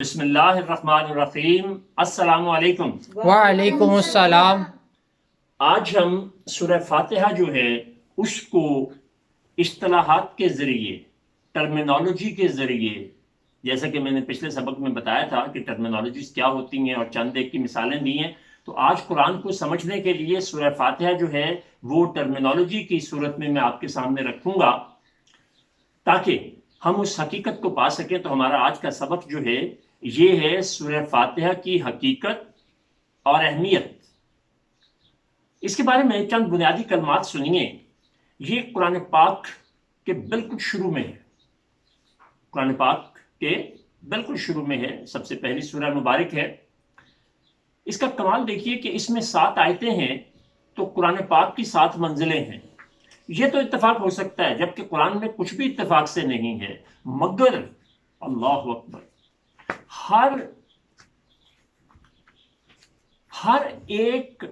بسم اللہ الرحمن الرحیم۔ السلام علیکم۔ وعلیکم السلام۔ آج ہم سورہ فاتحہ جو ہے اس کو اصطلاحات کے ذریعے، ٹرمینالوجی کے ذریعے، جیسا کہ میں نے پچھلے سبق میں بتایا تھا کہ ٹرمینالوجیز کیا ہوتی ہیں اور چند ایک کی مثالیں دی ہیں، تو آج قرآن کو سمجھنے کے لیے سورہ فاتحہ جو ہے وہ ٹرمینالوجی کی صورت میں آپ کے سامنے رکھوں گا تاکہ ہم اس حقیقت کو پا سکیں۔ تو ہمارا آج کا سبق جو ہے یہ ہے سورہ فاتحہ کی حقیقت اور اہمیت۔ اس کے بارے میں چند بنیادی کلمات سنیے۔ یہ قرآن پاک کے بالکل شروع میں ہے، قرآن پاک کے بالکل شروع میں ہے، سب سے پہلی سورہ مبارک ہے۔ اس کا کمال دیکھیے کہ اس میں 7 آیتیں ہیں تو قرآن پاک کی 7 منزلیں ہیں۔ یہ تو اتفاق ہو سکتا ہے، جبکہ قرآن میں کچھ بھی اتفاق سے نہیں ہے، مگر اللہ اکبر، ہر ایک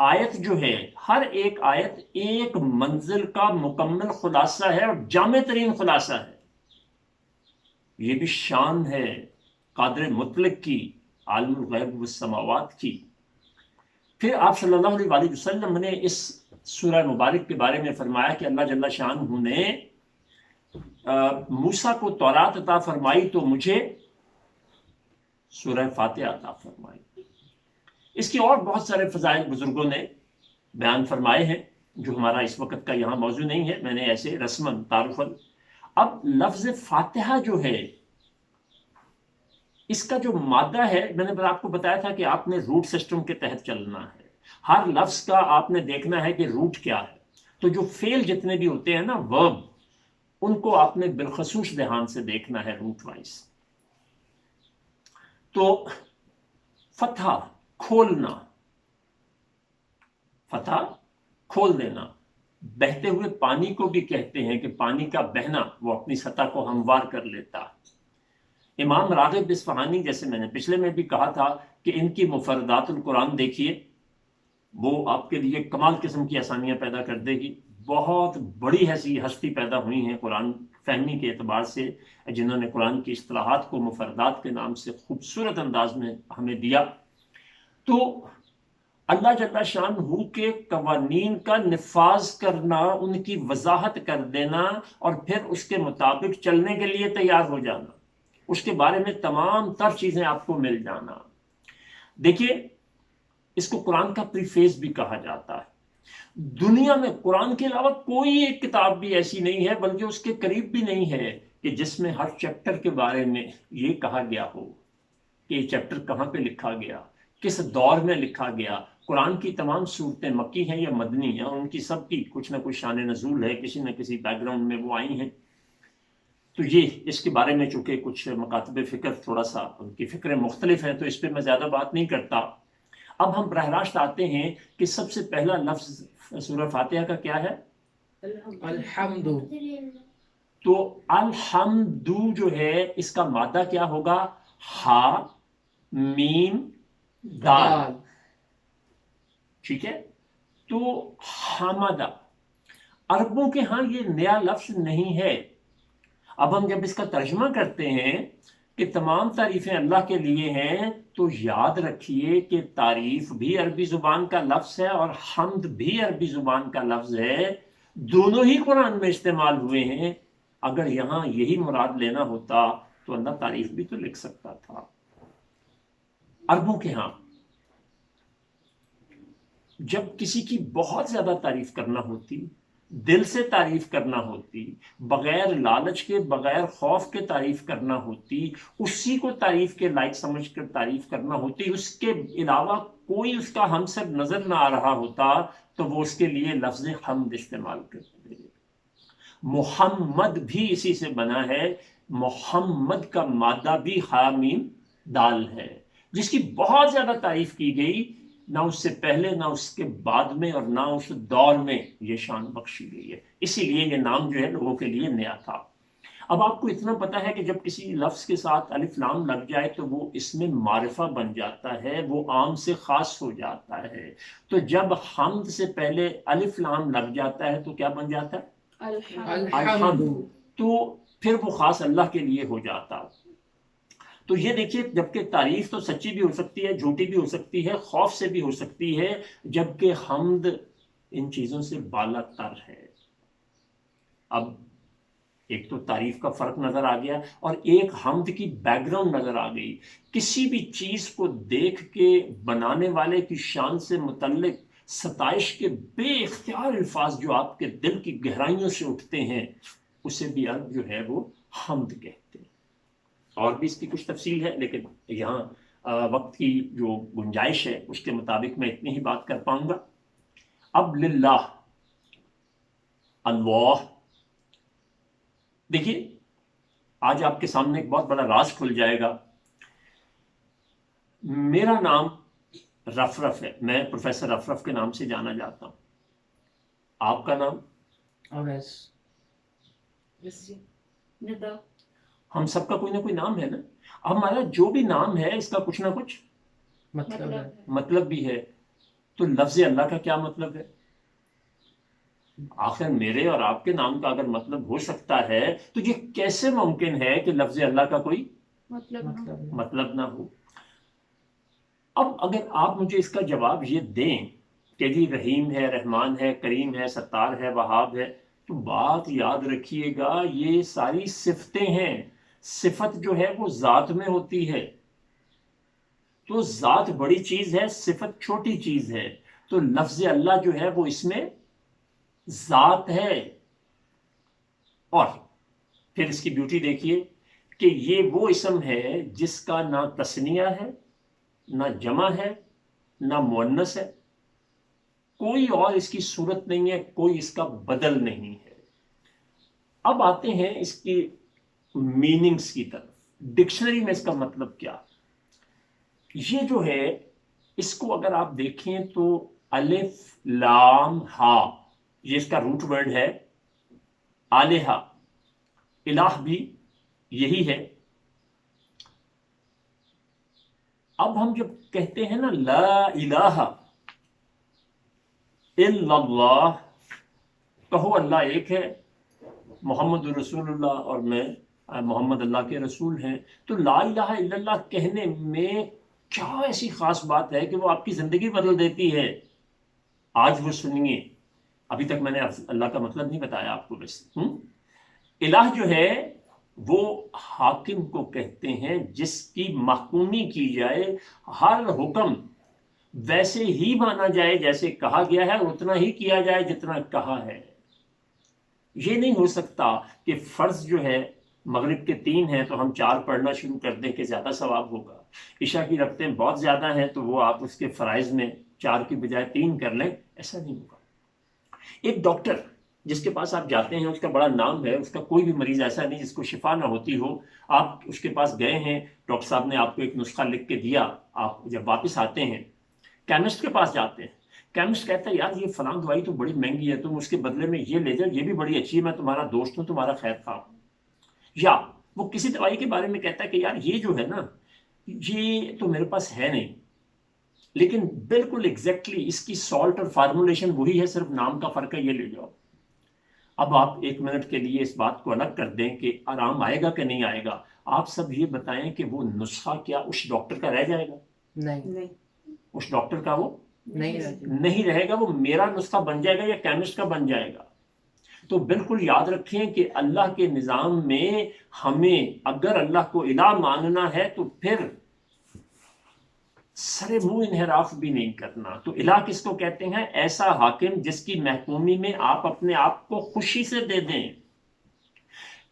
آیت جو ہے، ہر ایک آیت ایک منزل کا مکمل خلاصہ ہے اور جامع ترین خلاصہ ہے۔ یہ بھی شان ہے قادر مطلق کی، عالم الغیب والسماوات کی۔ پھر آپ صلی اللہ علیہ وآلہ وسلم نے اس سورہ مبارک کے بارے میں فرمایا کہ اللہ جل شانہ نے موسیٰ کو تورات عطا فرمائی تو مجھے سورہ فاتحہ عطا فرمائی۔ اس کی اور بہت سارے فضائل بزرگوں نے بیان فرمائے ہیں جو ہمارا اس وقت کا یہاں موضوع نہیں ہے، میں نے ایسے رسماً تعارفاً۔ اب لفظ فاتحہ جو ہے، اس کا جو مادہ ہے، میں نے آپ کو بتایا تھا کہ آپ نے روٹ سسٹم کے تحت چلنا ہے، ہر لفظ کا آپ نے دیکھنا ہے کہ روٹ کیا ہے۔ تو جو فعل جتنے بھی ہوتے ہیں نا، ورب، ان کو آپ نے بالخصوص دھیان سے دیکھنا ہے روٹ وائز۔ تو فتح کھولنا، فتح کھول دینا، بہتے ہوئے پانی کو بھی کہتے ہیں کہ پانی کا بہنا وہ اپنی سطح کو ہموار کر لیتا۔ امام راغب اصفہانی، جیسے میں نے پچھلے میں بھی کہا تھا کہ ان کی مفردات القرآن دیکھیے، وہ آپ کے لیے کمال قسم کی آسانیاں پیدا کر دے گی۔ بہت بڑی ہستی پیدا ہوئی ہیں قرآن فہمی کے اعتبار سے، جنہوں نے قرآن کی اصطلاحات کو مفردات کے نام سے خوبصورت انداز میں ہمیں دیا۔ تو اللہ جل شانہ کے قوانین کا نفاذ کرنا، ان کی وضاحت کر دینا اور پھر اس کے مطابق چلنے کے لیے تیار ہو جانا، اس کے بارے میں تمام تر چیزیں آپ کو مل جانا۔ دیکھیے، اس کو قرآن کا پریفیس بھی کہا جاتا ہے۔ دنیا میں قرآن کے علاوہ کوئی ایک کتاب بھی ایسی نہیں ہے، بلکہ اس کے قریب بھی نہیں ہے، کہ جس میں ہر چیپٹر کے بارے میں یہ کہا گیا ہو کہ یہ چیپٹر کہاں پہ لکھا گیا، کس دور میں لکھا گیا۔ قرآن کی تمام صورتیں مکی ہیں یا مدنی ہیں، ان کی سب کی کچھ نہ کچھ شان نزول ہے، کسی نہ کسی بیک گراؤنڈ میں وہ آئی ہیں۔ تو یہ اس کے بارے میں چونکہ کچھ مکاتب فکر تھوڑا سا ان کی فکریں مختلف ہیں، تو اس پہ میں زیادہ بات نہیں کرتا۔ اب ہم براہ راست آتے ہیں کہ سب سے پہلا لفظ سورہ فاتحہ کا کیا ہے؟ الحمد۔ تو الحمد جو ہے، اس کا مادہ کیا ہوگا؟ ہا میم دال۔ ٹھیک ہے؟ تو حمدہ، عربوں کے ہاں یہ نیا لفظ نہیں ہے۔ اب ہم جب اس کا ترجمہ کرتے ہیں کہ تمام تعریفیں اللہ کے لیے ہیں، تو یاد رکھیے کہ تعریف بھی عربی زبان کا لفظ ہے اور حمد بھی عربی زبان کا لفظ ہے، دونوں ہی قرآن میں استعمال ہوئے ہیں۔ اگر یہاں یہی مراد لینا ہوتا تو اللہ تعریف بھی تو لکھ سکتا تھا۔ عربوں کے ہاں جب کسی کی بہت زیادہ تعریف کرنا ہوتی، دل سے تعریف کرنا ہوتی، بغیر لالچ کے، بغیر خوف کے تعریف کرنا ہوتی، اسی کو تعریف کے لائق سمجھ کر تعریف کرنا ہوتی، اس کے علاوہ کوئی اس کا ہمسر نظر نہ آ رہا ہوتا، تو وہ اس کے لیے لفظ حمد استعمال کرتے۔ محمد بھی اسی سے بنا ہے، محمد کا مادہ بھی حامیم دال ہے، جس کی بہت زیادہ تعریف کی گئی، نہ اس سے پہلے نہ اس کے بعد میں اور نہ اس دور میں یہ شان بخشی گئی ہے، اسی لیے یہ نام جو ہے لوگوں کے لیے نیا تھا۔ اب آپ کو اتنا پتا ہے کہ جب کسی لفظ کے ساتھ الف لام لگ جائے تو وہ اس میں معرفہ بن جاتا ہے، وہ عام سے خاص ہو جاتا ہے۔ تو جب حمد سے پہلے الف لام لگ جاتا ہے تو کیا بن جاتا ہے؟ الحمد۔ تو پھر وہ خاص اللہ کے لیے ہو جاتا۔ تو یہ دیکھیے، جبکہ تعریف تو سچی بھی ہو سکتی ہے، جھوٹی بھی ہو سکتی ہے، خوف سے بھی ہو سکتی ہے، جبکہ حمد ان چیزوں سے بالا تر ہے۔ اب ایک تو تعریف کا فرق نظر آ گیا، اور ایک حمد کی بیک گراؤنڈ نظر آ گئی۔ کسی بھی چیز کو دیکھ کے بنانے والے کی شان سے متعلق ستائش کے بے اختیار الفاظ جو آپ کے دل کی گہرائیوں سے اٹھتے ہیں، اسے بھی عرب جو ہے وہ حمد کہتے ہیں۔ اور بھی اس کی کچھ تفصیل ہے، لیکن یہاں وقت کی جو گنجائش ہے اس کے مطابق میں اتنی ہی بات کر پاؤں گا۔ اب للہ، اللہ، دیکھیے آج آپ کے سامنے ایک بہت بڑا راز کھل جائے گا۔ میرا نام رفرف ہے، میں پروفیسر رفرف کے نام سے جانا جاتا ہوں۔ آپ کا نام؟ اویس۔ ندا۔ ہم سب کا کوئی نہ کوئی نام ہے نا۔ اب ہمارا جو بھی نام ہے اس کا کچھ نہ کچھ مطلب ہے۔ مطلب بھی ہے۔ تو لفظ اللہ کا کیا مطلب ہے؟ آخر میرے اور آپ کے نام کا اگر مطلب ہو سکتا ہے تو یہ کیسے ممکن ہے کہ لفظ اللہ کا کوئی مطلب نہ ہو؟ اب اگر آپ مجھے اس کا جواب یہ دیں کہ جی رحیم ہے، رحمان ہے، کریم ہے، ستار ہے، وہاب ہے، تو بات یاد رکھیے گا یہ ساری صفتیں ہیں۔ صفت جو ہے وہ ذات میں ہوتی ہے، تو ذات بڑی چیز ہے، صفت چھوٹی چیز ہے۔ تو لفظ اللہ جو ہے وہ اس میں ذات ہے۔ اور پھر اس کی بیوٹی دیکھیے کہ یہ وہ اسم ہے جس کا نہ تثنیہ ہے، نہ جمع ہے، نہ مؤنث ہے، کوئی اور اس کی صورت نہیں ہے، کوئی اس کا بدل نہیں ہے۔ اب آتے ہیں اس کی میننگز کی طرف۔ ڈکشنری میں اس کا مطلب کیا؟ یہ جو ہے اس کو اگر آپ دیکھیں تو الف لام ہا، یہ اس کا روٹ ورڈ ہے۔ آلہہ، الہ بھی یہی ہے۔ اب ہم جب کہتے ہیں نا لا الہ الا اللہ، کہو اللہ ایک ہے، محمد رسول اللہ اور میں محمد اللہ کے رسول ہیں، تو لا الہ الا اللہ کہنے میں کیا ایسی خاص بات ہے کہ وہ آپ کی زندگی بدل دیتی ہے؟ آج وہ سنیے۔ ابھی تک میں نے اللہ کا مطلب نہیں بتایا آپ کو۔ بس الہ جو ہے وہ حاکم کو کہتے ہیں جس کی محکومی کی جائے، ہر حکم ویسے ہی مانا جائے جیسے کہا گیا ہے، اتنا ہی کیا جائے جتنا کہا ہے۔ یہ نہیں ہو سکتا کہ فرض جو ہے مغرب کے 3 ہیں تو ہم 4 پڑھنا شروع کر دیں کہ زیادہ ثواب ہوگا، عشاء کی رکعتیں بہت زیادہ ہیں تو وہ آپ اس کے فرائض میں 4 کی بجائے 3 کر لیں، ایسا نہیں ہوگا۔ ایک ڈاکٹر جس کے پاس آپ جاتے ہیں، اس کا بڑا نام ہے، اس کا کوئی بھی مریض ایسا نہیں جس کو شفا نہ ہوتی ہو۔ آپ اس کے پاس گئے ہیں، ڈاکٹر صاحب نے آپ کو ایک نسخہ لکھ کے دیا، آپ جب واپس آتے ہیں کیمسٹ کے پاس جاتے ہیں، کیمسٹ کہتا ہے یار یہ فلاں دوائی تو بڑی مہنگی ہے، تم اس کے بدلے میں یہ لے جاؤ، یہ بھی بڑی اچھی ہے، میں تمہارا دوست ہوں، تمہارا خیر خواہ ہوں۔ یا وہ کسی دوائی کے بارے میں کہتا ہے کہ یار یہ جو ہے نا یہ تو میرے پاس ہے نہیں، لیکن بالکل ایگزیکٹلی اس کی سالٹ اور فارمولیشن وہی ہے، صرف نام کا فرق ہے، یہ لے جاؤ۔ اب آپ 1 منٹ کے لیے اس بات کو الگ کر دیں کہ آرام آئے گا کہ نہیں آئے گا۔ آپ سب یہ بتائیں کہ وہ نسخہ کیا اس ڈاکٹر کا رہ جائے گا؟ نہیں، اس ڈاکٹر کا وہ نہیں رہے گا، وہ میرا نسخہ بن جائے گا یا کیمسٹ کا بن جائے گا۔ تو بالکل یاد رکھیں کہ اللہ کے نظام میں ہمیں اگر اللہ کو الہ ماننا ہے تو پھر سرے منہ انحراف بھی نہیں کرنا۔ تو الہ کس کو کہتے ہیں؟ ایسا حاکم جس کی محکومی میں آپ اپنے آپ کو خوشی سے دے دیں،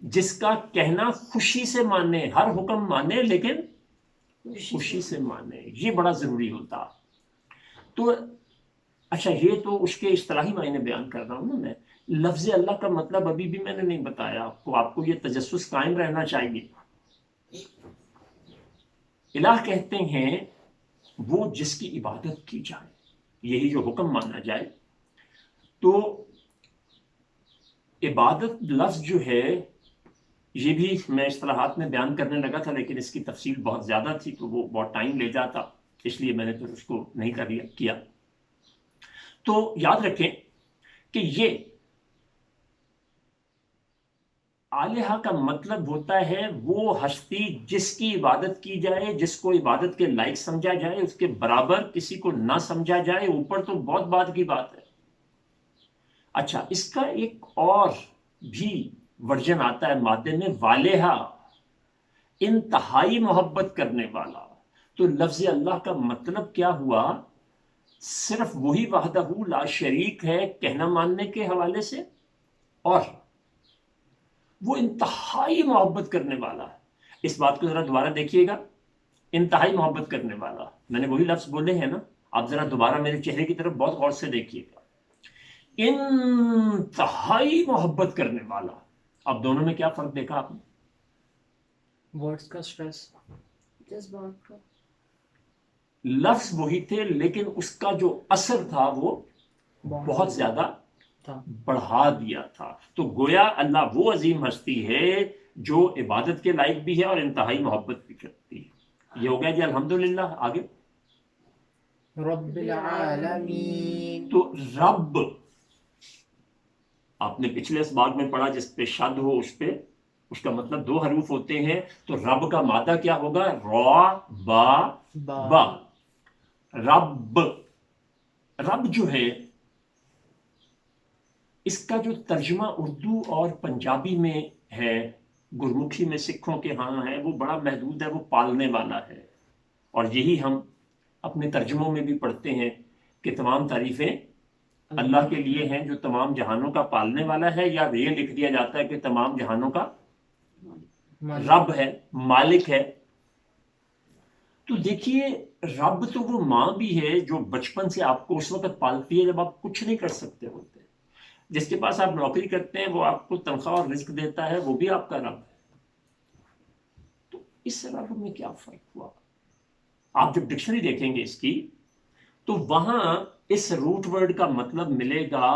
جس کا کہنا خوشی سے مانے، ہر حکم مانے لیکن خوشی سے مانے، یہ بڑا ضروری ہوتا۔ تو اچھا، یہ تو اس کے اصطلاحی معنی بیان کر رہا ہوں نا میں۔ لفظ اللہ کا مطلب ابھی بھی میں نے نہیں بتایا آپ کو یہ تجسس قائم رہنا چاہیے۔ الہ کہتے ہیں وہ جس کی عبادت کی جائے، یہی جو حکم مانا جائے۔ تو عبادت لفظ جو ہے یہ بھی میں اصطلاحات میں بیان کرنے لگا تھا، لیکن اس کی تفصیل بہت زیادہ تھی تو وہ بہت ٹائم لے جاتا، اس لیے میں نے تو اس کو نہیں کیا۔ تو یاد رکھیں کہ یہ الہ کا مطلب ہوتا ہے وہ ہستی جس کی عبادت کی جائے، جس کو عبادت کے لائق سمجھا جائے، اس کے برابر کسی کو نہ سمجھا جائے، اوپر تو بہت بات کی بات ہے۔ اچھا، اس کا ایک اور بھی ورژن آتا ہے مادے میں، والہا، انتہائی محبت کرنے والا۔ تو لفظ اللہ کا مطلب کیا ہوا؟ صرف وہی وحدہ لا شریک ہے کہنا ماننے کے حوالے سے، اور وہ انتہائی محبت کرنے والا ہے۔ اس بات کو ذرا دوبارہ دیکھیے گا، انتہائی محبت کرنے والا، میں نے وہی لفظ بولے ہیں نا، آپ ذرا دوبارہ میرے چہرے کی طرف بہت غور سے دیکھیے گا، انتہائی محبت کرنے والا۔ اب دونوں میں کیا فرق دیکھا آپ نے؟ ورڈز کا سٹریس، جذبات کا، لفظ وہی تھے لیکن اس کا جو اثر تھا وہ بہت زیادہ تھا، بڑھا دیا تھا۔ تو گویا اللہ وہ عظیم ہستی ہے جو عبادت کے لائق بھی ہے اور انتہائی محبت بھی کرتی ہے۔ یہ ہو گیا جی الحمدللہ۔ آگے رب العالمین۔ تو رب، آپ نے پچھلے اس باغ میں پڑھا جس پہ شد ہو اس پہ اس کا مطلب 2 حروف ہوتے ہیں، تو رب کا مادہ کیا ہوگا؟ را با با۔ رب، رب جو ہے اس کا جو ترجمہ اردو اور پنجابی میں ہے، گرمکھی میں سکھوں کے ہاں ہے، وہ بڑا محدود ہے، وہ پالنے والا ہے۔ اور یہی ہم اپنے ترجموں میں بھی پڑھتے ہیں کہ تمام تعریفیں اللہ کے لیے ہیں جو تمام جہانوں کا پالنے والا ہے، یا یہ لکھ دیا جاتا ہے کہ تمام جہانوں کا رب ہے، مالک ہے۔ تو دیکھیے، رب تو وہ ماں بھی ہے جو بچپن سے آپ کو اس وقت پالتی ہے جب آپ کچھ نہیں کر سکتے ہوتے، جس کے پاس آپ نوکری کرتے ہیں وہ آپ کو تنخواہ اور رزق دیتا ہے، وہ بھی آپ کا رب ہے۔ تو اس رب میں کیا فرق ہوا؟ آپ جب ڈکشنری دیکھیں گے اس کی تو وہاں اس روٹ ورڈ کا مطلب ملے گا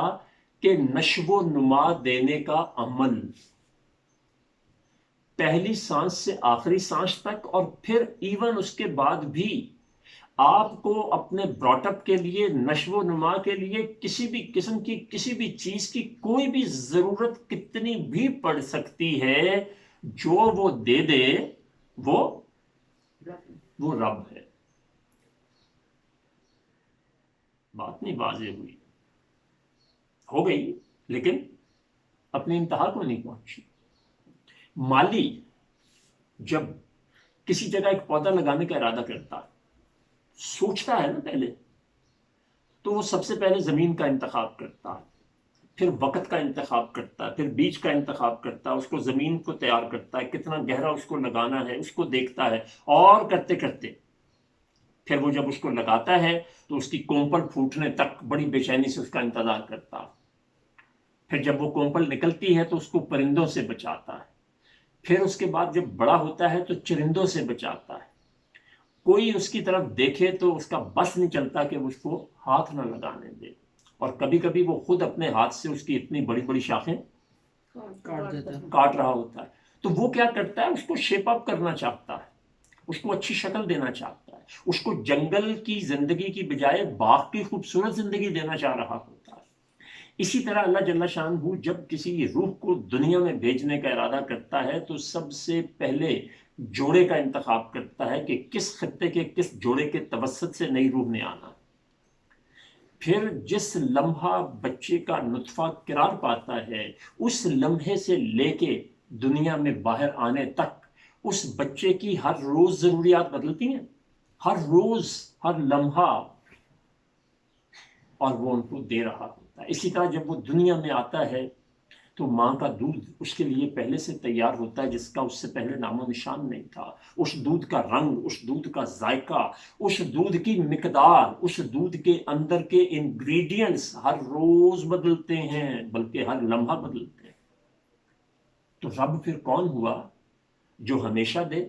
کہ نشو و نما دینے کا عمل، پہلی سانس سے آخری سانس تک، اور پھر ایون اس کے بعد بھی آپ کو اپنے براٹ اپ کے لیے، نشو و نما کے لیے کسی بھی قسم کی کسی بھی چیز کی کوئی بھی ضرورت کتنی بھی پڑ سکتی ہے، جو وہ دے دے وہ رب ہے۔ بات نہیں واضح ہوئی؟ ہو گئی لیکن اپنی انتہا کو نہیں پہنچی۔ مالی جب کسی جگہ ایک پودا لگانے کا ارادہ کرتا ہے، سوچتا ہے نا پہلے، تو وہ سب سے پہلے زمین کا انتخاب کرتا ہے، پھر وقت کا انتخاب کرتا ہے، پھر بیج کا انتخاب کرتا ہے، اس کو زمین کو تیار کرتا ہے، کتنا گہرا اس کو لگانا ہے اس کو دیکھتا ہے، اور کرتے کرتے پھر وہ جب اس کو لگاتا ہے تو اس کی کونپل پھوٹنے تک بڑی بے چینی سے اس کا انتظار کرتا ہے۔ پھر جب وہ کونپل نکلتی ہے تو اس کو پرندوں سے بچاتا ہے، پھر اس کے بعد جب بڑا ہوتا ہے تو چرندوں سے بچاتا ہے۔ کوئی اس کی طرف دیکھے تو اس کا بس نہیں چلتا کہ وہ اس کو ہاتھ نہ لگانے دے، اور کبھی کبھی وہ خود اپنے ہاتھ سے اس کی اتنی بڑی بڑی شاخیں کاٹ رہا ہوتا ہے۔ تو وہ کیا کرتا ہے؟ اس کو شیپ اپ کرنا چاہتا ہے، اس کو اچھی شکل دینا چاہتا ہے، اس کو جنگل کی زندگی کی بجائے باغ کی خوبصورت زندگی دینا چاہ رہا ہوتا ہے۔ اسی طرح اللہ جل شانہ جب کسی روح کو دنیا میں بھیجنے کا ارادہ کرتا ہے تو سب سے پہلے جوڑے کا انتخاب کرتا ہے کہ کس خطے کے کس جوڑے کے توسط سے نئی روح نے آنا۔ پھر جس لمحہ بچے کا نطفہ قرار پاتا ہے، اس لمحے سے لے کے دنیا میں باہر آنے تک اس بچے کی ہر روز ضروریات بدلتی ہیں، ہر روز، ہر لمحہ، اور وہ ان کو دے رہا ہوتا ہے۔ اسی طرح جب وہ دنیا میں آتا ہے تو ماں کا دودھ اس کے لیے پہلے سے تیار ہوتا ہے جس کا اس سے پہلے نام و نشان نہیں تھا۔ اس دودھ کا رنگ، اس دودھ کا ذائقہ، اس دودھ کی مقدار، اس دودھ کے اندر کے انگریڈینٹس ہر روز بدلتے ہیں، بلکہ ہر لمحہ بدلتے ہیں۔ تو رب پھر کون ہوا؟ جو ہمیشہ دے،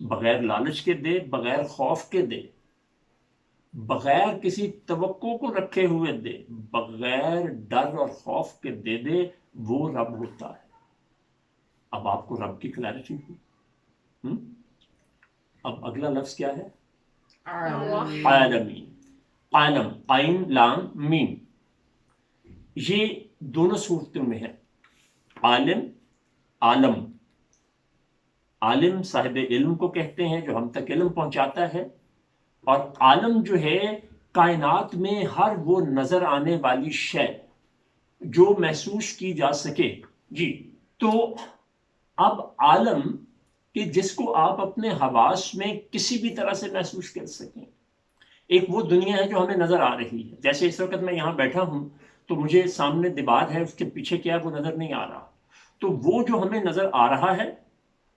بغیر لالچ کے دے، بغیر خوف کے دے، بغیر کسی توقع کو رکھے ہوئے دے، بغیر ڈر اور خوف کے دے دے، وہ رب ہوتا ہے۔ اب آپ کو رب کی کلیرٹی ہوئی۔ اب اگلا لفظ کیا ہے؟ عالمین۔ عالم، عین لام میم، یہ دونوں صورتوں میں ہے، عالم عالم، عالم صاحب علم کو کہتے ہیں جو ہم تک علم پہنچاتا ہے، اور عالم جو ہے کائنات میں ہر وہ نظر آنے والی شے جو محسوس کی جا سکے. جی تو اب عالم کہ جس کو آپ اپنے حواس میں کسی بھی طرح سے محسوس کر سکیں. ایک وہ دنیا ہے جو ہمیں نظر آ رہی ہے، جیسے اس وقت میں یہاں بیٹھا ہوں تو مجھے سامنے دیوار ہے، اس کے پیچھے کیا ہے وہ نظر نہیں آ رہا. تو وہ جو ہمیں نظر آ رہا ہے،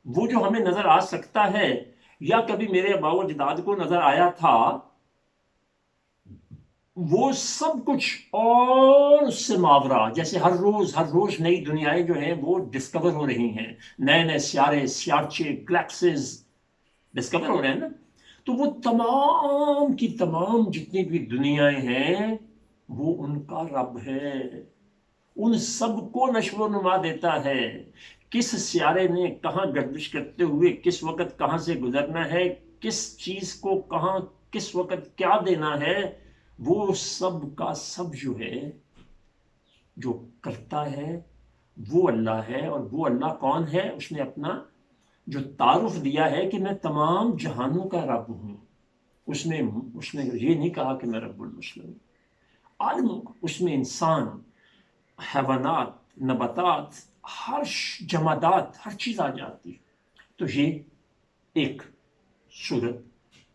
وہ جو ہمیں نظر آ سکتا ہے، یا کبھی میرے آباء و اجداد کو نظر آیا تھا، وہ سب کچھ اور اس سے ماورا، جیسے ہر روز نئی دنیایں جو ہیں وہ ڈسکور ہو رہی ہیں، نئے نئے سیارے، سیارچے، گلیکسیز ڈسکور ہو رہے ہیں نا. تو وہ تمام کی تمام جتنی بھی دنیایں ہیں وہ ان کا رب ہے، ان سب کو نشو و نما دیتا ہے. کس سیارے نے کہاں گردش کرتے ہوئے کس وقت کہاں سے گزرنا ہے، کس چیز کو کہاں کس وقت کیا دینا ہے، وہ سب کا سب جو ہے جو کرتا ہے وہ اللہ ہے. اور وہ اللہ کون ہے؟ اس نے اپنا جو تعارف دیا ہے کہ میں تمام جہانوں کا رب ہوں. اس نے یہ نہیں کہا کہ میں رب المسلمین. عالم اس میں انسان، حیوانات، نباتات، ہر جمادات، ہر چیز آ جاتی. تو یہ ایک صورت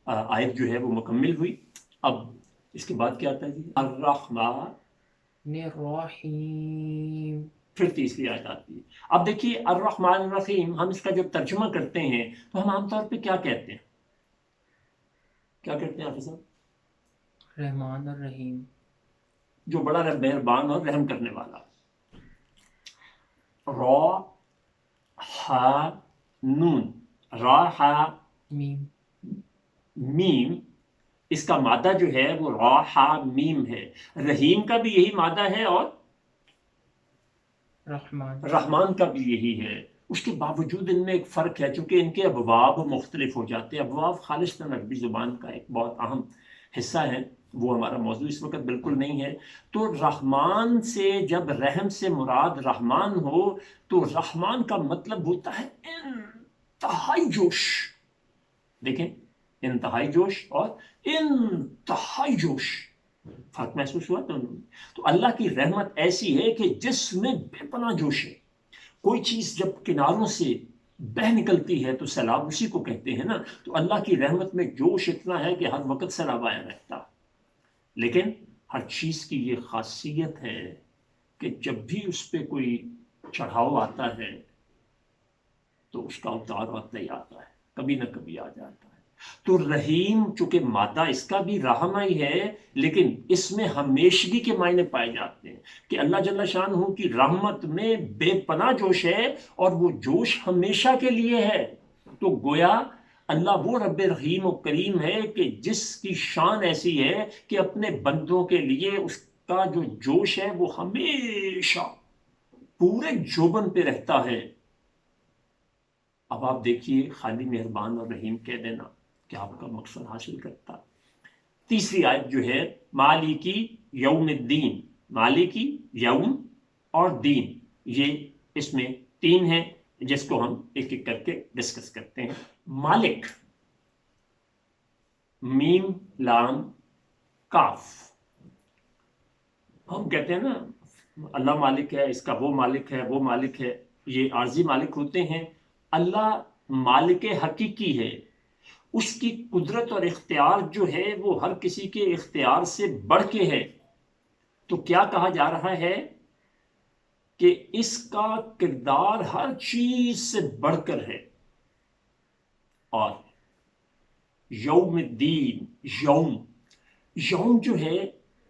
آیت جو ہے وہ مکمل ہوئی. اب اس کے بعد کیا آتا ہے جی؟ الرحمن الرحیم. پھر تیسری آیت آتی ہے. اب دیکھیے الرحمن الرحیم، ہم اس کا جب ترجمہ کرتے ہیں تو ہم عام طور پہ کیا کہتے ہیں؟ کیا کہتے ہیں حافظ صاحب؟ رحمان اور رحیم. جو بڑا مہربان اور رحم کرنے والا. را ہا نون، را ہا میم. میم، اس کا مادہ جو ہے وہ را ہا میم ہے. رحیم کا بھی یہی مادہ ہے اور رحمان کا بھی یہی ہے. اس کے باوجود ان میں ایک فرق ہے، چونکہ ان کے ابواب مختلف ہو جاتے ہیں. ابواب خالصتاً عربی زبان کا ایک بہت اہم حصہ ہے، وہ ہمارا موضوع اس وقت بالکل نہیں ہے. تو رحمان سے جب رحم سے مراد رحمان ہو تو رحمان کا مطلب ہوتا ہے انتہائی جوش. دیکھیں، انتہائی جوش اور انتہائی جوش، فرق محسوس ہوا تو اللہ کی رحمت ایسی ہے کہ جس میں بے پناہ جوش ہے. کوئی چیز جب کناروں سے بہ نکلتی ہے تو سیلاب اسی کو کہتے ہیں نا. تو اللہ کی رحمت میں جوش اتنا ہے کہ ہر وقت سیلاب آیا رہتا. لیکن ہر چیز کی یہ خاصیت ہے کہ جب بھی اس پہ کوئی چڑھاؤ آتا ہے تو اس کا اتار آتا ہی آتا ہے، کبھی نہ کبھی آ جاتا ہے. تو رحیم چونکہ مادہ اس کا بھی رحمہ ہی ہے، لیکن اس میں ہمیشگی کے معنی پائے جاتے ہیں کہ اللہ جل شانہ کی رحمت میں بے پناہ جوش ہے اور وہ جوش ہمیشہ کے لیے ہے. تو گویا اللہ وہ رب رحیم و کریم ہے کہ جس کی شان ایسی ہے کہ اپنے بندوں کے لیے اس کا جو جوش ہے وہ ہمیشہ پورے جوبن پہ رہتا ہے. اب آپ دیکھیے، خالی مہربان اور رحیم کہہ دینا کہ آپ کا مقصد حاصل کرتا. تیسری آیت جو ہے مالکی یوم الدین، مالکی یوم اور دین، یہ اس میں تین ہیں جس کو ہم ایک ایک کر کے ڈسکس کرتے ہیں. مالک، میم لام کاف. ہم کہتے ہیں نا اللہ مالک ہے، اس کا وہ مالک ہے، وہ مالک ہے، یہ عارضی مالک ہوتے ہیں. اللہ مالک حقیقی ہے، اس کی قدرت اور اختیار جو ہے وہ ہر کسی کے اختیار سے بڑھ کے ہے. تو کیا کہا جا رہا ہے کہ اس کا کردار ہر چیز سے بڑھ کر ہے. اور یوم الدین، یوم جو ہے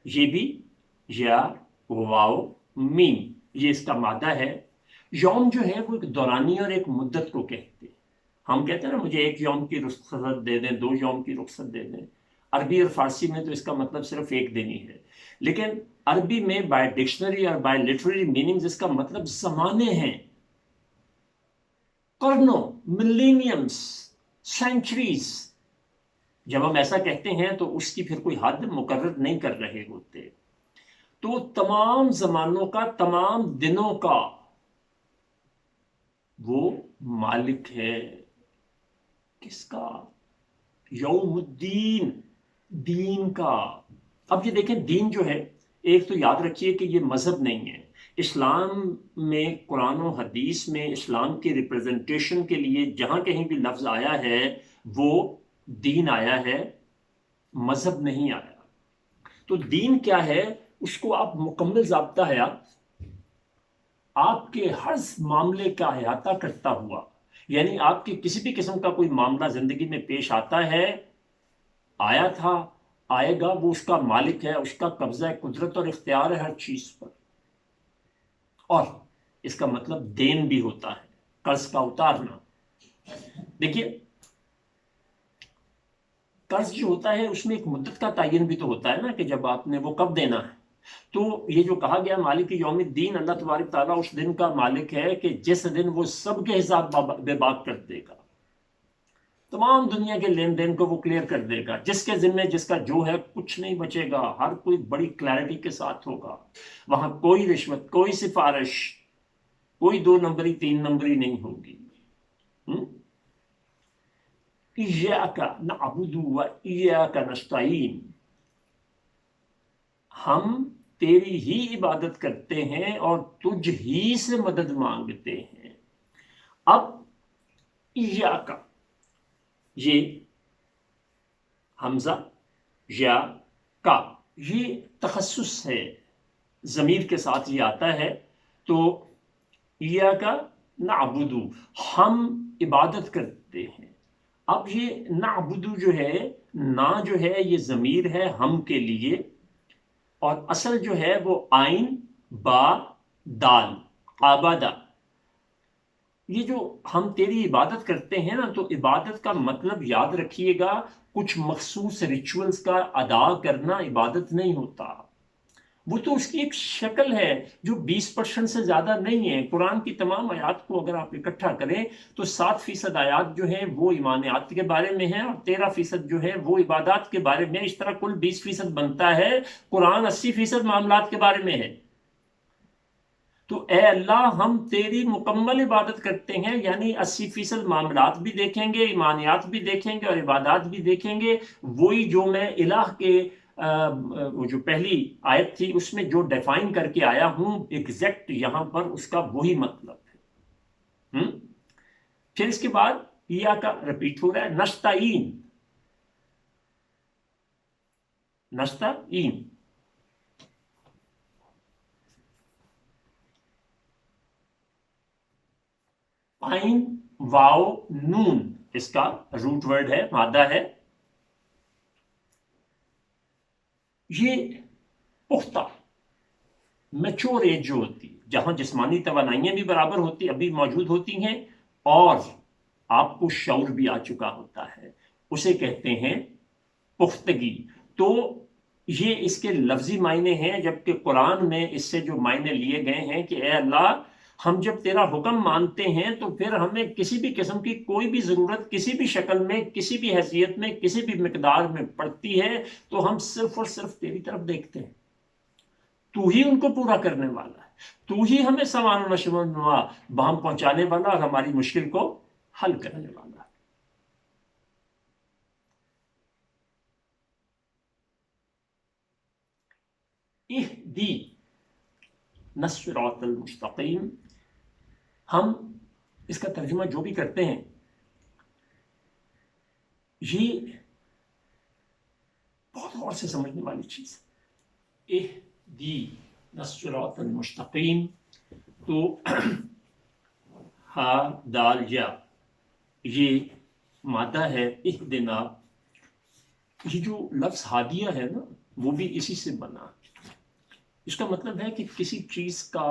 یہ بھی یا واو میم، یہ اس کا مادہ ہے. یوم جو ہے وہ ایک دورانی اور ایک مدت کو کہتے ہیں. ہم کہتے ہیں نا مجھے ایک یوم کی رخصت دے دیں، 2 یوم کی رخصت دے دیں. عربی اور فارسی میں تو اس کا مطلب صرف ایک دن ہی ہے، لیکن عربی میں بائی ڈکشنری اور بائی لٹریری میننگز اس کا مطلب زمانے ہیں، قرنوں، ملینیمز، سینچریز. جب ہم ایسا کہتے ہیں تو اس کی پھر کوئی حد مقرر نہیں کر رہے ہوتے. تو تمام زمانوں کا، تمام دنوں کا وہ مالک ہے کس کا؟ یوم الدین، دین کا۔ اب یہ دیکھیں دین جو ہے، ایک تو یاد رکھیے کہ یہ مذہب نہیں ہے۔ اسلام میں قرآن و حدیث میں اسلام کی ریپرزنٹیشن کے لیے جہاں کہیں بھی لفظ آیا ہے وہ دین آیا ہے، مذہب نہیں آیا۔ تو دین کیا ہے؟ اس کو آپ مکمل ضابطہ حیات، آپ کے ہر معاملے کا احاطہ کرتا ہوا، یعنی آپ کی کسی بھی قسم کا کوئی معاملہ زندگی میں پیش آتا ہے، آیا تھا، آئے گا، وہ اس کا مالک ہے، اس کا قبضہ قدرت اور اختیار ہے ہر چیز پر۔ اور اس کا مطلب دین بھی ہوتا ہے، قرض کا اتارنا۔ دیکھیے قرض جو ہوتا ہے اس میں ایک مدت کا تعین بھی تو ہوتا ہے نا، کہ جب آپ نے وہ کب دینا ہے۔ تو یہ جو کہا گیا مالک یوم الدین، اللہ تبارک تعالیٰ اس دن کا مالک ہے کہ جس دن وہ سب کے حساب بے باک کر دے گا، تمام دنیا کے لین دین کو وہ کلیئر کر دے گا، جس کے ذمہ جس کا جو ہے کچھ نہیں بچے گا، ہر کوئی بڑی کلیئرٹی کے ساتھ ہوگا۔ وہاں کوئی رشوت، کوئی سفارش، کوئی 2 نمبری 3 نمبری نہیں ہوگی۔ ایاک نعبد و ایاک نستعین، ہم تیری ہی عبادت کرتے ہیں اور تجھ ہی سے مدد مانگتے ہیں۔ اب ایاک، یہ حمزہ یا کا، یہ تخصص ہے، ضمیر کے ساتھ یہ آتا ہے۔ تو ایاک نعبد، ہم عبادت کرتے ہیں۔ اب یہ نعبد جو ہے، نا جو ہے یہ ضمیر ہے ہم کے لیے، اور اصل جو ہے وہ آئین با دال عبادہ۔ یہ جو ہم تیری عبادت کرتے ہیں نا، تو عبادت کا مطلب یاد رکھیے گا، کچھ مخصوص ریچولز کا ادا کرنا عبادت نہیں ہوتا، وہ تو اس کی ایک شکل ہے جو 20% سے زیادہ نہیں ہے۔ قرآن کی تمام آیات کو اگر آپ اکٹھا کریں تو 7% آیات جو ہیں وہ ایمانیات کے بارے میں ہیں، اور 13% جو ہے وہ عبادات کے بارے میں، اس طرح کل 20% بنتا ہے۔ قرآن 80% معاملات کے بارے میں ہے۔ تو اے اللہ ہم تیری مکمل عبادت کرتے ہیں، یعنی 80% معاملات بھی دیکھیں گے، ایمانیات بھی دیکھیں گے، اور عبادات بھی دیکھیں گے۔ وہی جو میں الہ کے وہ جو پہلی آیت تھی اس میں جو ڈیفائن کر کے آیا ہوں ایگزیکٹ، یہاں پر اس کا وہی مطلب ہے۔ پھر اس کے بعد یا کا رپیٹ ہو رہا ہے، نستعین، نستعین، آئین واو نون، اس کا روٹ ورڈ ہے، مادہ ہے۔ یہ پختہ میچور ایج جو ہوتی ہے، جہاں جسمانی توانائیاں بھی برابر ہوتی ابھی موجود ہوتی ہیں، اور آپ کو شعور بھی آ چکا ہوتا ہے، اسے کہتے ہیں پختگی۔ تو یہ اس کے لفظی معنی ہیں، جبکہ قرآن میں اس سے جو معنی لیے گئے ہیں کہ اے اللہ ہم جب تیرا حکم مانتے ہیں تو پھر ہمیں کسی بھی قسم کی کوئی بھی ضرورت کسی بھی شکل میں، کسی بھی حیثیت میں، کسی بھی مقدار میں پڑتی ہے تو ہم صرف اور صرف تیری طرف دیکھتے ہیں، تو ہی ان کو پورا کرنے والا ہے، تو ہی ہمیں سامان و نشو و نما بہم پہنچانے والا اور ہماری مشکل کو حل کرنے والا ہے۔ اہدی الصراط المستقیم، ہم اس کا ترجمہ جو بھی کرتے ہیں، یہ بہت غور سے سمجھنے والی چیز ہے۔ اہدی الصراط المستقیم، تو ہا دال یا یہ مادہ ہے، اہدنا، یہ جو لفظ ہادیہ ہے نا وہ بھی اسی سے بنا۔ اس کا مطلب ہے کہ کسی چیز کا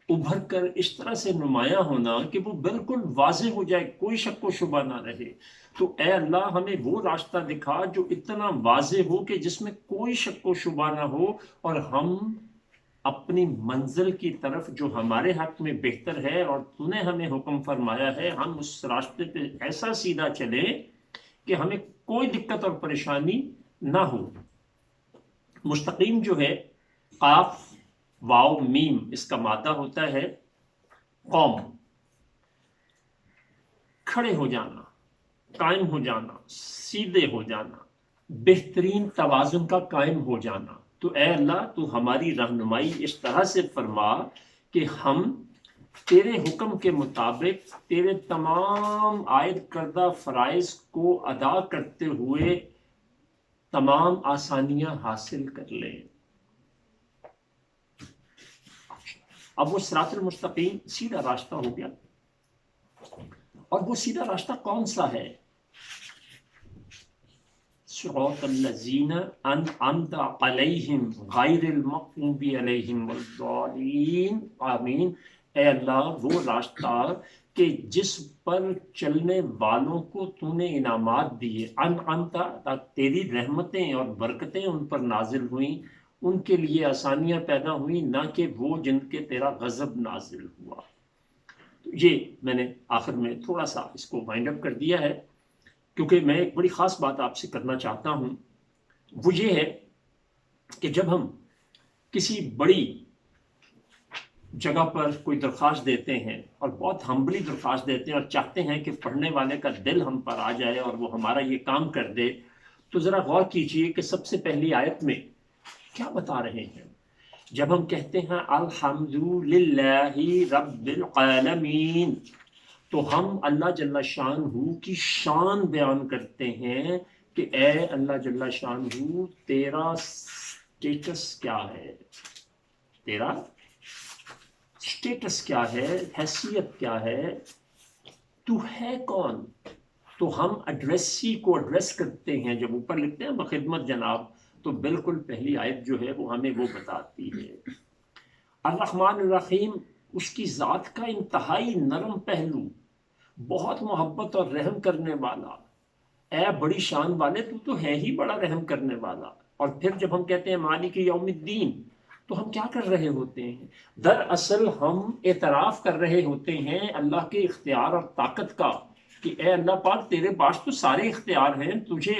ابھر کر اس طرح سے نمایاں ہونا کہ وہ بالکل واضح ہو جائے، کوئی شک و شبہ نہ رہے۔ تو اے اللہ ہمیں وہ راستہ دکھا جو اتنا واضح ہو کہ جس میں کوئی شک و شبہ نہ ہو، اور ہم اپنی منزل کی طرف جو ہمارے حق میں بہتر ہے اور تو نے ہمیں حکم فرمایا ہے، ہم اس راستے پہ ایسا سیدھا چلیں کہ ہمیں کوئی دقت اور پریشانی نہ ہو۔ مستقیم جو ہے، قاف واو میم، اس کا مادہ ہوتا ہے قوم، کھڑے ہو جانا، قائم ہو جانا، سیدھے ہو جانا، بہترین توازن کا قائم ہو جانا۔ تو اے اللہ تو ہماری رہنمائی اس طرح سے فرما کہ ہم تیرے حکم کے مطابق تیرے تمام عائد کردہ فرائض کو ادا کرتے ہوئے تمام آسانیاں حاصل کر لیں۔ اب وہ صراط المستقیم سیدھا راستہ ہو گیا، اور وہ سیدھا راستہ کون سا ہے؟ صراط الذین انعمت علیہم غیر المغضوب علیہم والضالین، آمین۔ اے اللہ وہ راستہ کہ جس پر چلنے والوں کو تو نے انعامات دیے، انعمت تیری رحمتیں اور برکتیں ان پر نازل ہوئیں، ان کے لیے آسانیاں پیدا ہوئیں، نہ کہ وہ جن کے تیرا غضب نازل ہوا۔ تو یہ میں نے آخر میں تھوڑا سا اس کو وائنڈ اپ کر دیا ہے، کیونکہ میں ایک بڑی خاص بات آپ سے کرنا چاہتا ہوں، وہ یہ ہے کہ جب ہم کسی بڑی جگہ پر کوئی درخواست دیتے ہیں اور بہت ہمبلی درخواست دیتے ہیں اور چاہتے ہیں کہ پڑھنے والے کا دل ہم پر آ جائے اور وہ ہمارا یہ کام کر دے، تو ذرا غور کیجئے کہ سب سے پہلی آیت میں کیا بتا رہے ہیں؟ جب ہم کہتے ہیں الحمدللہ رب العالمین، تو ہم اللہ جل شانہ کی شان بیان کرتے ہیں کہ اے اللہ جل شانہ تیرا سٹیٹس کیا ہے، تیرا سٹیٹس کیا ہے، حیثیت کیا ہے، تو ہے کون۔ تو ہم ایڈریسی کو ایڈریس کرتے ہیں، جب اوپر لکھتے ہیں بخدمت جناب، تو بالکل پہلی آیت جو ہے وہ ہمیں وہ بتاتی ہے۔ الرحمن الرحیم، اس کی ذات کا انتہائی نرم پہلو، بہت محبت اور رحم کرنے والا۔ اے بڑی شان والے تو ہے ہی بڑا رحم کرنے والا۔ اور پھر جب ہم کہتے ہیں مالک یوم الدین، تو ہم کیا کر رہے ہوتے ہیں؟ دراصل ہم اعتراف کر رہے ہوتے ہیں اللہ کے اختیار اور طاقت کا، کہ اے اللہ پاک تیرے پاس تو سارے اختیار ہیں، تجھے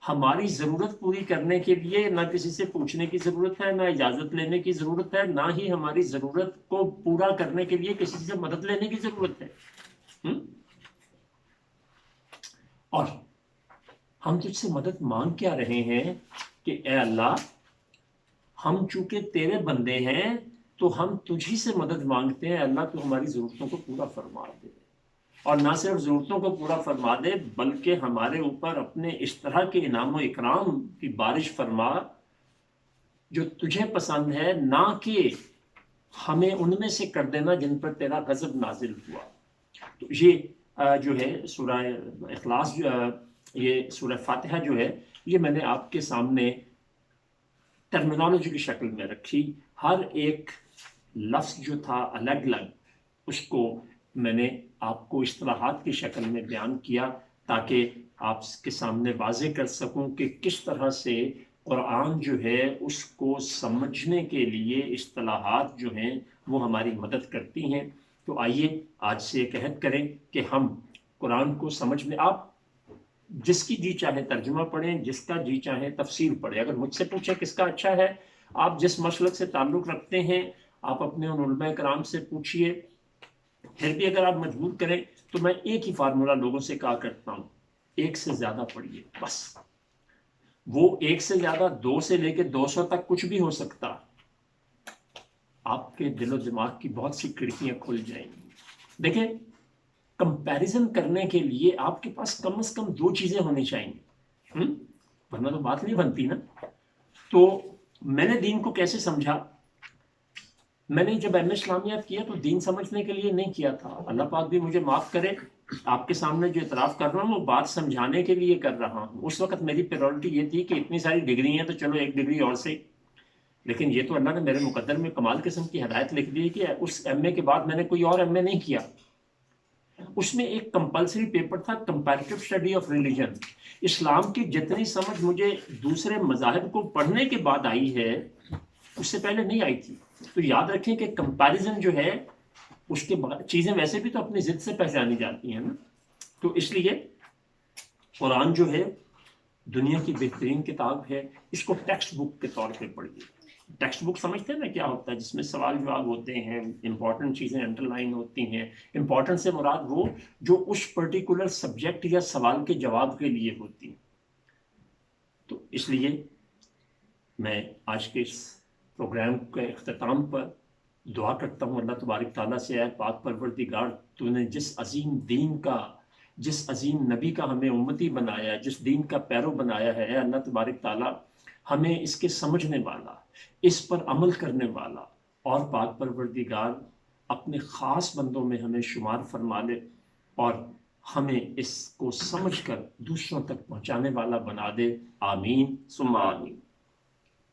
ہماری ضرورت پوری کرنے کے لیے نہ کسی سے پوچھنے کی ضرورت ہے، نہ اجازت لینے کی ضرورت ہے، نہ ہی ہماری ضرورت کو پورا کرنے کے لیے کسی سے مدد لینے کی ضرورت ہے۔ اور ہم تجھ سے مدد مانگ کیا رہے ہیں کہ اے اللہ ہم چونکہ تیرے بندے ہیں تو ہم تجھی سے مدد مانگتے ہیں، اللہ تو ہماری ضرورتوں کو پورا فرما دے، اور نہ صرف ضرورتوں کو پورا فرما دے بلکہ ہمارے اوپر اپنے اس طرح کے انعام و اکرام کی بارش فرما جو تجھے پسند ہے، نہ کہ ہمیں ان میں سے کر دینا جن پر تیرا غضب نازل ہوا۔ تو یہ جو ہے سورہ اخلاص، یہ سورہ فاتحہ جو ہے، یہ میں نے آپ کے سامنے ٹرمینالوجی کی شکل میں رکھی، ہر ایک لفظ جو تھا الگ الگ، اس کو میں نے آپ کو اصطلاحات کی شکل میں بیان کیا تاکہ آپ کے سامنے واضح کر سکوں کہ کس طرح سے قرآن جو ہے اس کو سمجھنے کے لیے اصطلاحات جو ہیں وہ ہماری مدد کرتی ہیں۔ تو آئیے آج سے ایک عہد کریں کہ ہم قرآن کو سمجھ میں، آپ جس کی جی چاہے ترجمہ پڑھیں، جس کا جی چاہے تفسیر پڑھیں۔ اگر مجھ سے پوچھیں کس کا اچھا ہے، آپ جس مسلک سے تعلق رکھتے ہیں آپ اپنے ان علماء کرام سے پوچھئے۔ پھر بھی اگر آپ مجبور کریں تو میں ایک ہی فارمولہ لوگوں سے کہا کرتا ہوں، ایک سے زیادہ پڑھیے بس۔ وہ ایک سے زیادہ 2 سے لے کے 200 تک کچھ بھی ہو سکتا، آپ کے دل و دماغ کی بہت سی کھڑکیاں کھل جائیں گی۔ دیکھیں، کمپیریزن کرنے کے لیے آپ کے پاس کم از کم 2 چیزیں ہونی چاہیے، ورنہ تو بات نہیں بنتی نا۔ تو میں نے دین کو کیسے سمجھا؟ میں نے جب ایم اے اسلامیات کیا تو دین سمجھنے کے لیے نہیں کیا تھا، اللہ پاک بھی مجھے معاف کرے، آپ کے سامنے جو اعتراف کر رہا ہوں وہ بات سمجھانے کے لیے کر رہا ہوں۔ اس وقت میری پریورٹی یہ تھی کہ اتنی ساری ڈگری ہیں تو چلو ایک ڈگری اور سے، لیکن یہ تو اللہ نے میرے مقدر میں کمال قسم کی ہدایت لکھ دی کہ اس ایم اے کے بعد میں نے کوئی اور ایم اے نہیں کیا۔ اس میں ایک کمپلسری پیپر تھا کمپیریٹو اسٹڈی آف ریلیجن۔ اسلام کی جتنی سمجھ مجھے دوسرے مذاہب کو پڑھنے کے بعد آئی ہے اس سے پہلے نہیں آئی تھی۔ تو یاد رکھیں کہ کمپیریزن جو ہے اس کے بعد چیزیں ویسے بھی تو اپنی ضد سے پہچانی جاتی ہیں نا۔ تو اس لیے قرآن جو ہے دنیا کی بہترین کتاب ہے، اس کو ٹیکسٹ بک کے طور پہ پڑھیے۔ ٹیکسٹ بک سمجھتے ہیں نا کیا ہوتا ہے، جس میں سوال جواب ہوتے ہیں، امپورٹنٹ چیزیں انڈر لائن ہوتی ہیں. امپورٹنٹ سے مراد وہ جو اس پرٹیکولر سبجیکٹ یا سوال کے جواب کے لیے ہوتی ہیں. تو اس لیے میں آج کے اس پروگرام کے اختتام پر دعا کرتا ہوں اللہ تبارک تعالیٰ سے، اے پاک پروردگار، تو نے جس عظیم دین کا، جس عظیم نبی کا ہمیں امتی بنایا ہے، جس دین کا پیرو بنایا ہے، اے اللہ تبارک تعالیٰ ہمیں اس کے سمجھنے والا، اس پر عمل کرنے والا اور پاک پروردگار اپنے خاص بندوں میں ہمیں شمار فرما لے اور ہمیں اس کو سمجھ کر دوسروں تک پہنچانے والا بنا دے. آمین ثم آمین.